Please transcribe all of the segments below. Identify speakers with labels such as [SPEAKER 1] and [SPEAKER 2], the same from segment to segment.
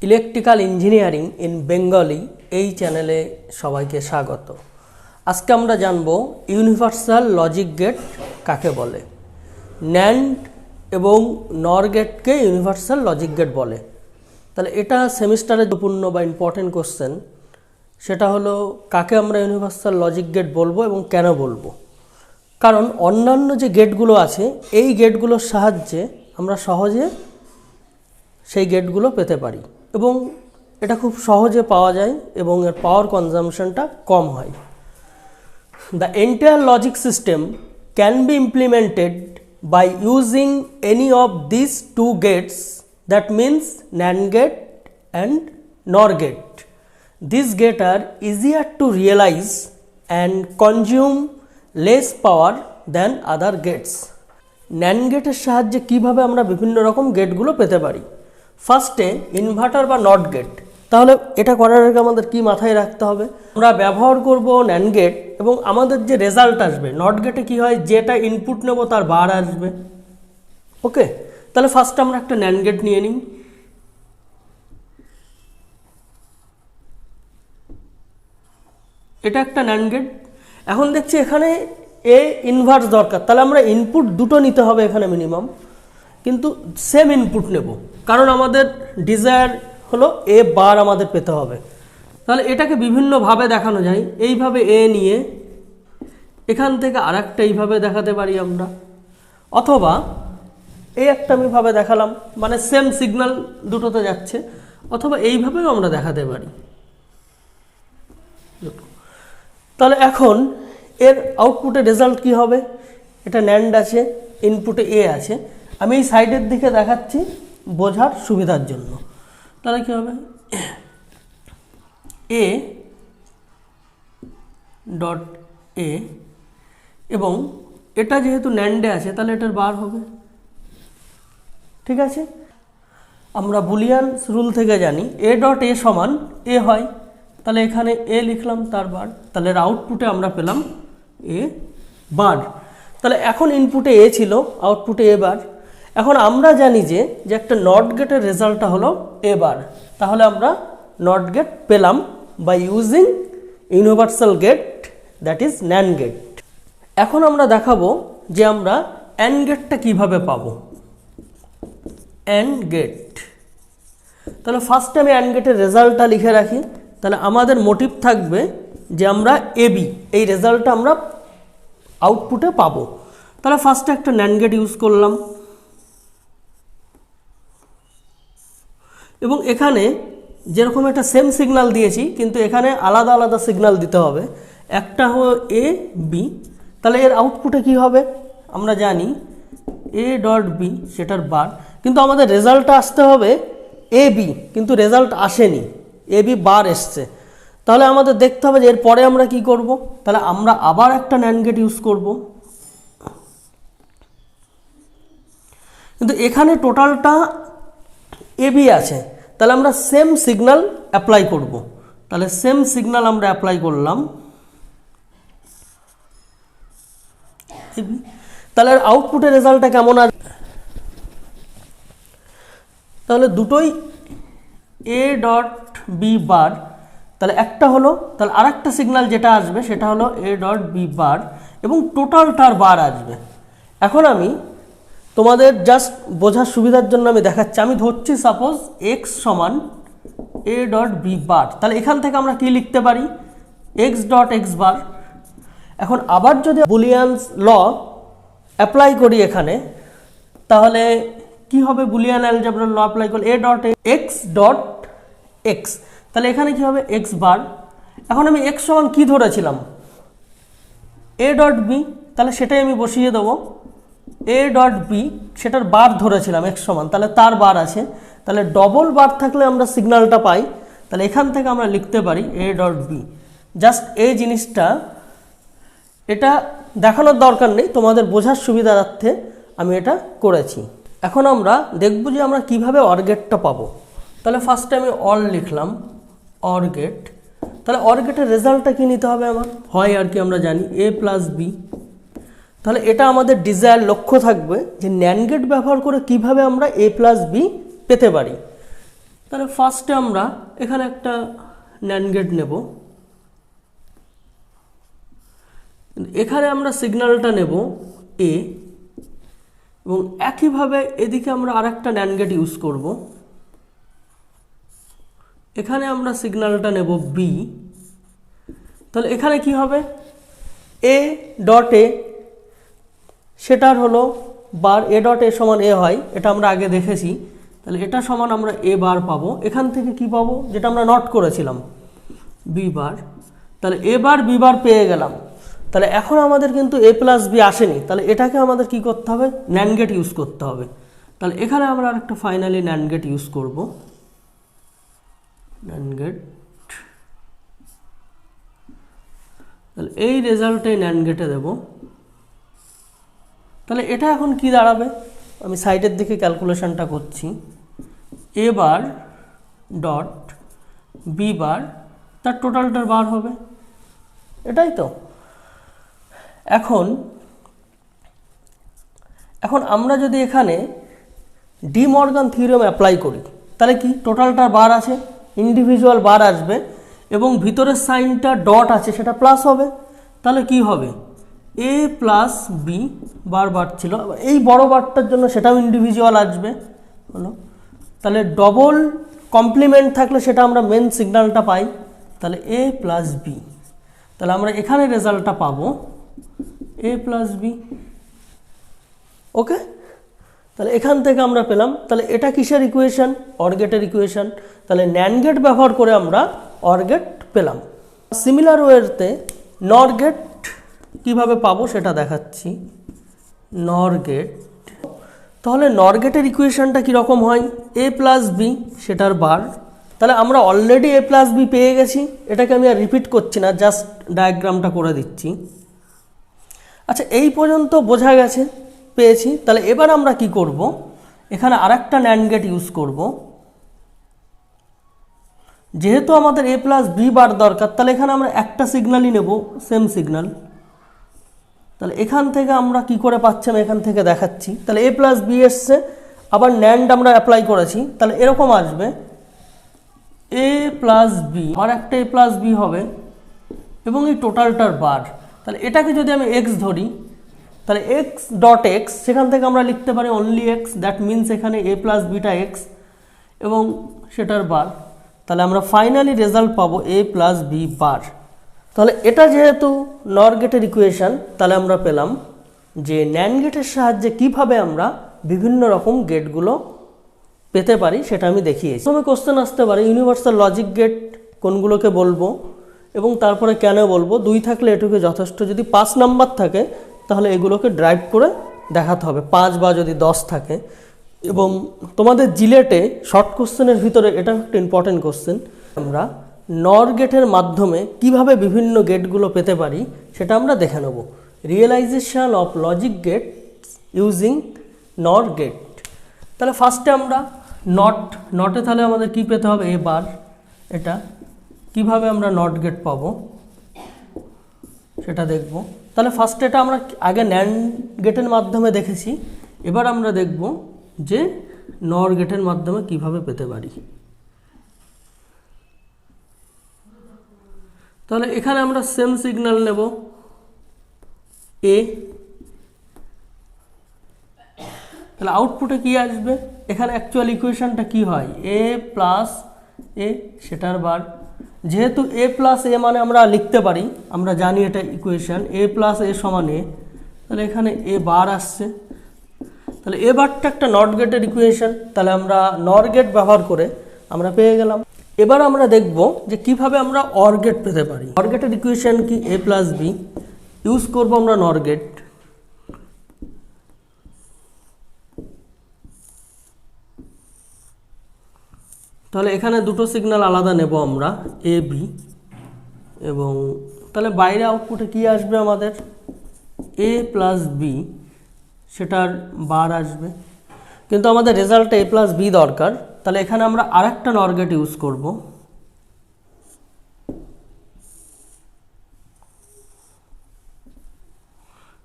[SPEAKER 1] Electrical engineering in Bengali এই চ্যানেলে সবাইকে স্বাগত। আজকে আমরা জানব ইউনিভার্সাল লজিক গেট কাকে বলে। ন্যান্ড এবং নর গেটকে ইউনিভার্সাল লজিক গেট বলে। তাহলে এটা সেমিস্টারে গুরুত্বপূর্ণ বা ইম্পর্টেন্ট কোশ্চেন, সেটা হলো কাকে আমরা ইউনিভার্সাল লজিক গেট বলবো এবং কেন বলবো। কারণ অন্যান্য যে গেটগুলো আছে এই গেটগুলোর সাহায্যে আমরা সহজে সেই গেটগুলো পেতে পারি এবং এটা খুব সহজে পাওয়া যায় এবং এর পাওয়ার কনজামশনটা কম হয়। The entire logic system can be implemented by using any of these two gates, that means NAND gate and NOR gate. These gates are easier to realize and consume less power than other gates. NAND গেটের সাহায্যে কিভাবে আমরা বিভিন্ন রকম গেটগুলো পেতে পারি। ফার্স্টে inverter বা নট গেট। তাহলে এটা করার আগে আমাদের কি মাথায় রাখতে হবে, আমরা ব্যবহার করব NAND গেট এবং আমাদের যে রেজাল্ট আসবে নট গেটে কি হয়, যেটা ইনপুট নেব তার বার আসবে। ওকে, তাহলে ফার্স্ট আমরা একটা NAND গেট নিয়ে নিই। এটা একটা NAND গেট। এখন দেখছি এখানে এ ইনভার্স দরকার, তাহলে আমরা ইনপুট দুটো নিতে হবে এখানে মিনিমাম, কিন্তু সেম ইনপুট নেব কারণ আমাদের ডিজায়ার হলো এ বার আমাদের পেতে হবে। তাহলে এটাকে বিভিন্নভাবে দেখানো যায়। এইভাবে এ নিয়ে এখান থেকে আরেকটা এইভাবে দেখাতে পারি আমরা, অথবা এই একটা আমি ভাবে দেখালাম, মানে সেম সিগন্যাল দুটোতে যাচ্ছে, অথবা এইভাবেও আমরা দেখাতে পারি। তাহলে এখন এর আউটপুটের রেজাল্ট কি হবে, এটা ন্যান্ড আছে, ইনপুটে এ আছে, আমি এই সাইডের দিকে দেখাচ্ছি বোঝার সুবিধার জন্য। তাহলে কী হবে, এ ডট এ, এবং এটা যেহেতু ন্যান্ডে আছে তাহলে এটার বার হবে। ঠিক আছে, আমরা বুলিয়ান রুল থেকে জানি এ ডট এ সমান এ হয়, তাহলে এখানে এ লিখলাম তার বার, তাহলে এর আউটপুটে আমরা পেলাম এ বার। তাহলে এখন ইনপুটে এ ছিল, আউটপুটে এ বার। এখন আমরা জানি যে একটা নট গেটের রেজাল্টটা হলো এ বার, তাহলে আমরা নট গেট পেলাম by using universal gate, that is NAND gate. এখন আমরা দেখাবো যে আমরা AND গেটটা কিভাবে পাবো। AND গেট, তাহলে ফার্স্টে আমি AND গেটের রেজাল্টটা লিখে রাখি। তাহলে আমাদের মোটিভ থাকবে যে আমরা এবি এই রেজাল্টটা আমরা আউটপুটে পাবো। তাহলে ফার্স্টে একটা NAND গেট ইউজ করলাম এবং এখানে যেরকম একটা সেম সিগন্যাল দিয়েছি কিন্তু এখানে আলাদা আলাদা সিগন্যাল দিতে হবে। একটা হলো এ বি, তাহলে এর আউটপুটে কি হবে আমরা জানি এ ডট বি, সেটার বার, কিন্তু আমাদের রেজাল্টটা আসতে হবে এ বি, কিন্তু রেজাল্ট আসেনি, এ বি বার এসছে। তাহলে আমাদের দেখতে হবে যে এরপরে আমরা কি করব, তাহলে আমরা আবার একটা NAND গেট ইউজ করব, কিন্তু এখানে টোটালটা এ বি আছে, তাহলে আমরা সেম সিগন্যাল অ্যাপ্লাই করব। তাহলে সেম সিগন্যাল আমরা অ্যাপ্লাই করলাম, তাহলে আউটপুটের রেজাল্টটা কেমন আসবে, তাহলে দুটোই এ ডট বি বার, তাহলে একটা হলো, তাহলে আরেকটা সিগন্যাল যেটা আসবে সেটা হলো এ ডট বি বার এবং টোটালটার বার আসবে। এখন আমি তোমাদের জাস্ট বোঝার সুবিধার জন্য আমি দেখাচ্ছি, আমি ধরছি সাপোজ এক্স সমান এ ডট বি বার, তাহলে এখান থেকে আমরা কি লিখতে পারি এক্স ডট এক্স বার। এখন আবার যদি বুলিয়ানস ল অ্যাপ্লাই করি এখানে, তাহলে কি হবে, বুলিয়ান অ্যালজেব্রার ল অ্যাপ্লাই করলে A dot x dot x, তাহলে এখানে কি হবে এক্স বার। এখন আমি এক্স সমান কী ধরেছিলাম এ ডট বি, তাহলে সেটাই আমি বসিয়ে দেবো, এ ডট বি সেটার বার ধরেছিলাম এক্স সমান, তাহলে তার বার আছে, তাহলে ডবল বার থাকলে আমরা সিগন্যালটা পাই, তাহলে এখান থেকে আমরা লিখতে পারি এ ডট বি। জাস্ট এই জিনিসটা এটা দেখানোর দরকার নেই, তোমাদের বোঝার সুবিধার্থে আমি এটা করেছি। এখন আমরা দেখব যে আমরা কিভাবে অর গেটটা পাবো। তাহলে ফার্স্টে আমি অর লিখলাম, অর গেট। তাহলে অর গেটের রেজাল্টটা কি নিতে হবে আমার, হয় আর কি আমরা জানি এ প্লাস বি। তাহলে এটা আমাদের ডিজায়ার লক্ষ্য থাকবে যে NAND গেট ব্যবহার করে কিভাবে আমরা এ প্লাস বি পেতে পারি। তাহলে ফার্স্টে আমরা এখানে একটা ন্যান্ড গেট নেব, এখানে আমরা সিগন্যালটা নেব এ, এবং একইভাবে এদিকে আমরা আরেকটা ন্যান্ড গেট ইউজ করব, এখানে আমরা সিগন্যালটা নেব বি। তাহলে এখানে কি হবে, এ ডট এ সেটার হলো বার, এ ডট এ সমান এ হয়, এটা আমরা আগে দেখেছি। তাহলে এটা সমান আমরা এ বার পাবো, এখান থেকে কি পাবো, যেটা আমরা নট করেছিলাম বি বার। তাহলে এ বার বি বার পেয়ে গেলাম। তাহলে এখন আমাদের কিন্তু এ প্লাস বি আসেনি, তাহলে এটাকে আমাদের কি করতে হবে, ন্যান্ড গেট ইউজ করতে হবে। তাহলে এখানে আমরা আরেকটা ফাইনালি ন্যান্ড গেট ইউজ করব, ন্যান্ড গেট। তাহলে এই রেজাল্টে ন্যান্ড গেটে দেব। তাহলে এটা এখন কি দাঁড়াবে, আমি সাইডের দিকে ক্যালকুলেশনটা করছি, এ বার ডট বি বার তার টোটালটার বার হবে, এটাই তো। এখন আমরা যদি এখানে ডি মর্গান থিওরেম অ্যাপ্লাই করি, তাহলে কি টোটালটার বার আছে, ইন্ডিভিজুয়াল বার আসবে, এবং ভিতরের সাইনটা ডট আছে সেটা প্লাস হবে। তাহলে কি হবে, এ প্লাস বি বার ছিল, এই বড় বারটার জন্য সেটাও ইন্ডিভিজুয়াল আসবে হলো। তাহলে ডবল কমপ্লিমেন্ট থাকলে সেটা আমরা মেন সিগন্যালটা পাই, তাহলে এ প্লাস বি। তাহলে আমরা এখানে রেজাল্টটা পাবো এ প্লাস বি। ওকে, তাহলে এখান থেকে আমরা পেলাম, তাহলে এটা কিসের ইকুয়েশন, অর গেটের ইকুয়েশন। তাহলে ন্যান্ড গেট ব্যবহার করে আমরা অর গেট পেলাম। সিমিলার ওয়েতে নর গেট কীভাবে পাবো সেটা দেখাচ্ছি। নর গেট, তাহলে নর গেটের ইকুয়েশনটা কীরকম হয়, এ প্লাস বি সেটার বার। তাহলে আমরা অলরেডি এ প্লাস বি পেয়ে গেছি, এটাকে আমি আর রিপিট করছি না, জাস্ট ডায়াগ্রামটা করে দিচ্ছি। আচ্ছা, এই পর্যন্ত বোঝা গেছে, পেয়েছি। তাহলে এবার আমরা কি করব, এখানে আরেকটা ন্যান্ড গেট ইউজ করব। যেহেতু আমাদের এ প্লাস বি বার দরকার, তাহলে এখানে আমরা একটা সিগন্যালই নেব, সেম সিগন্যাল। তাহলে এখান থেকে আমরা কি করে পাচ্ছি, আমি এখান থেকে দেখাচ্ছি। তাহলে এ প্লাস বি এসছে, আবার ন্যান্ড আমরা অ্যাপ্লাই করেছি, তাহলে এরকম আসবে এ প্লাস বি, আর একটা এ প্লাস বি হবে, এবং এই টোটালটার বার। তাহলে এটাকে যদি আমি এক্স ধরি, তাহলে এক্স ডট এক্স, সেখান থেকে আমরা লিখতে পারি অনলি এক্স, দ্যাট মিনস এখানে এ প্লাস বিটা এক্স এবং সেটার বার। তাহলে আমরা ফাইনালি রেজাল্ট পাবো এ প্লাস বি বার। তাহলে এটা যেহেতু নর গেটের ইকুয়েশান, তাহলে আমরা পেলাম যে ন্যান্ড গেটের সাহায্যে কিভাবে আমরা বিভিন্ন রকম গেটগুলো পেতে পারি সেটা আমি দেখিয়েছি। প্রথমে কোশ্চেন আসতে পারে ইউনিভার্সাল লজিক গেট কোনগুলোকে বলবো এবং তারপরে কেন বলবো। 2 থাকলে এটুকু যথেষ্ট, যদি 5 নাম্বার থাকে তাহলে এগুলোকে ড্রাইভ করে দেখাতে হবে, 5 বা যদি 10 থাকে। এবং তোমাদের জিলেটে শর্ট কোশ্চেনের ভিতরে এটা একটা ইম্পর্টেন্ট কোশ্চেন, আমরা নর গেটের মাধ্যমে কিভাবে বিভিন্ন গেটগুলো পেতে পারি সেটা আমরা দেখে নেব। Realisation of logic gate using NOR gate. তাহলে ফার্স্টে আমরা নটে তাহলে আমাদের কি পেতে হবে, এ বার। এটা কিভাবে আমরা নট গেট পাবো সেটা দেখব। তাহলে ফার্স্টে এটা আমরা আগে ন্যান্ড গেটের মাধ্যমে দেখেছি, এবার আমরা দেখব যে নর গেটের মাধ্যমে কিভাবে পেতে পারি। তাহলে এখানে আমরা সেম সিগন্যাল নেব এ, তাহলে আউটপুটে কি আসবে, এখানে অ্যাকচুয়াল ইকুয়েশনটা কি হয়, এ প্লাস এ সেটার বার। যেহেতু এ প্লাস এ মানে আমরা লিখতে পারি, আমরা জানি এটা ইকুয়েশন, এ প্লাস এ সমান এ, তাহলে এখানে এ বার আসছে। তাহলে এ বারটা একটা নট গেটের ইকুয়েশন, তাহলে আমরা নর গেট ব্যবহার করে আমরা পেয়ে গেলাম। এবার আমরা দেখব যে কিভাবে আমরা অর গেট পেতে পারি। অর গেটের ইকুয়েশন কি, এ প্লাস বি, ইউজ করবো আমরা নর গেট। তাহলে এখানে দুটো সিগন্যাল আলাদা নেব আমরা, এ বি, এবং তাহলে বাইরে আউটপুটে কি আসবে আমাদের, এ প্লাস বি সেটার বার আসবে, কিন্তু আমাদের রেজাল্টে এ প্লাস বি দরকার। তাহলে এখানে আমরা আরেকটা নর গেট ইউজ করব।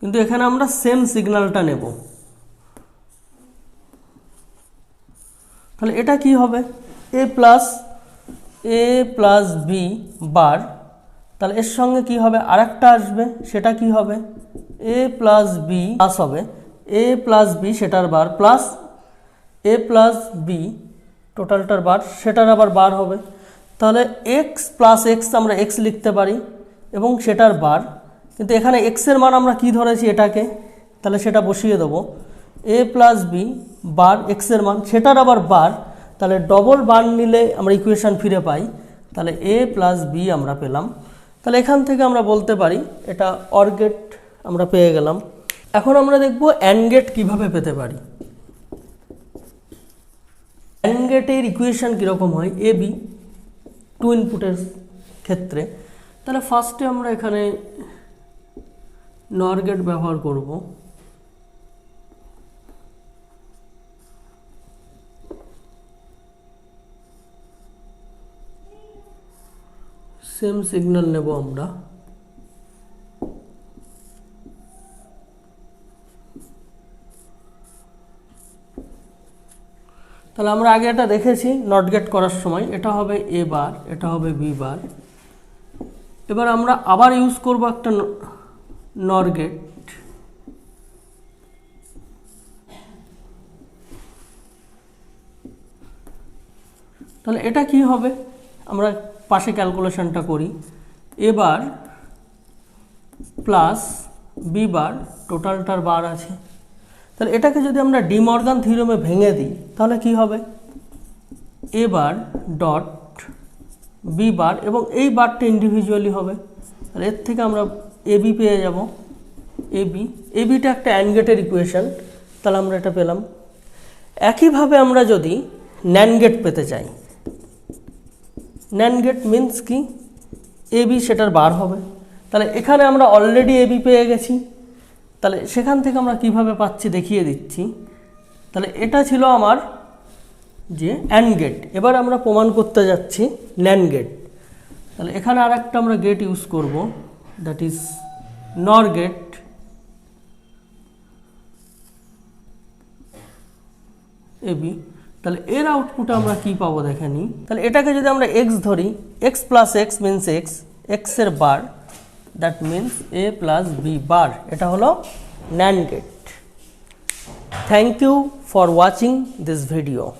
[SPEAKER 1] কিন্তু এখানে আমরা সেম সিগন্যালটা নেব। তাহলে এটা কি হবে, এ প্লাস বি বার, তাহলে এর সঙ্গে কি হবে আরেকটা আসবে, সেটা কি হবে এ প্লাস বি প্লাস হবে এ প্লাস বি সেটার বার প্লাস এ প্লাস বি টোটালটার বার সেটার আবার বার হবে। তাহলে এক্স প্লাস এক্স আমরা এক্স লিখতে পারি এবং সেটার বার, কিন্তু এখানে এক্সের মান আমরা কি ধরেছি এটাকে, তাহলে সেটা বসিয়ে দেবো এ প্লাস বি বার এক্সের মান সেটার আবার বার, তাহলে ডবল বার নিলে আমরা ইকুয়েশান ফিরে পাই, তাহলে এ প্লাস বি আমরা পেলাম। তাহলে এখান থেকে আমরা বলতে পারি এটা অর গেট আমরা পেয়ে গেলাম। এখন আমরা দেখব অ্যান্ড গেট কীভাবে পেতে পারি। অ্যান্ড গেটের ইকুয়েশান কীরকম হয় এ বি টু ইনপুটের ক্ষেত্রে, তাহলে ফার্স্টে আমরা এখানে নর গেট ব্যবহার করব। সেম সিগন্যাল নেব আমরা, তাহলে আমরা আগে এটা দেখেছি নট গেট করার সময়, এটা হবে এ বার এটা হবে বি বার। এবার আমরা আবার ইউজ করব একটা নর গেট, তাহলে এটা কি হবে আমরা পাশে ক্যালকুলেশনটা করি, এ বার প্লাস বি বার টোটালটার বার আছে, তাহলে এটাকে যদি আমরা ডি মর্গান থিওরেমে ভেঙে দিই তাহলে কি হবে এ বার ডট বি বার এবং এই বারটা ইন্ডিভিজুয়ালি হবে, তাহলে এর থেকে আমরা এ বি পেয়ে যাব। এ বিটা একটা অ্যান্ড গেটের ইকুয়েশন, তাহলে আমরা এটা পেলাম। একইভাবে আমরা যদি ন্যান্ড গেট পেতে চাই, ন্যান্ড গেট মিন্স কি এ বি সেটার বার হবে, তাহলে এখানে আমরা অলরেডি এ বি পেয়ে গেছি, তাহলে সেখান থেকে আমরা কিভাবে পাচ্ছি দেখিয়ে দিচ্ছি। তাহলে এটা ছিল আমার যে অ্যান্ড গেট, এবার আমরা প্রমাণ করতে যাচ্ছি ন্যান্ড গেট। তাহলে এখানে আর একটা আমরা গেট ইউজ করব, দ্যাট ইজ নর গেট। এ বি, তাহলে এর আউটপুটে আমরা কি পাবো দেখে নিই। তাহলে এটাকে যদি আমরা এক্স ধরি, X plus X means X, এক্সের bar that means A plus B bar, এটা হলো NAND gate. Thank you for watching this video.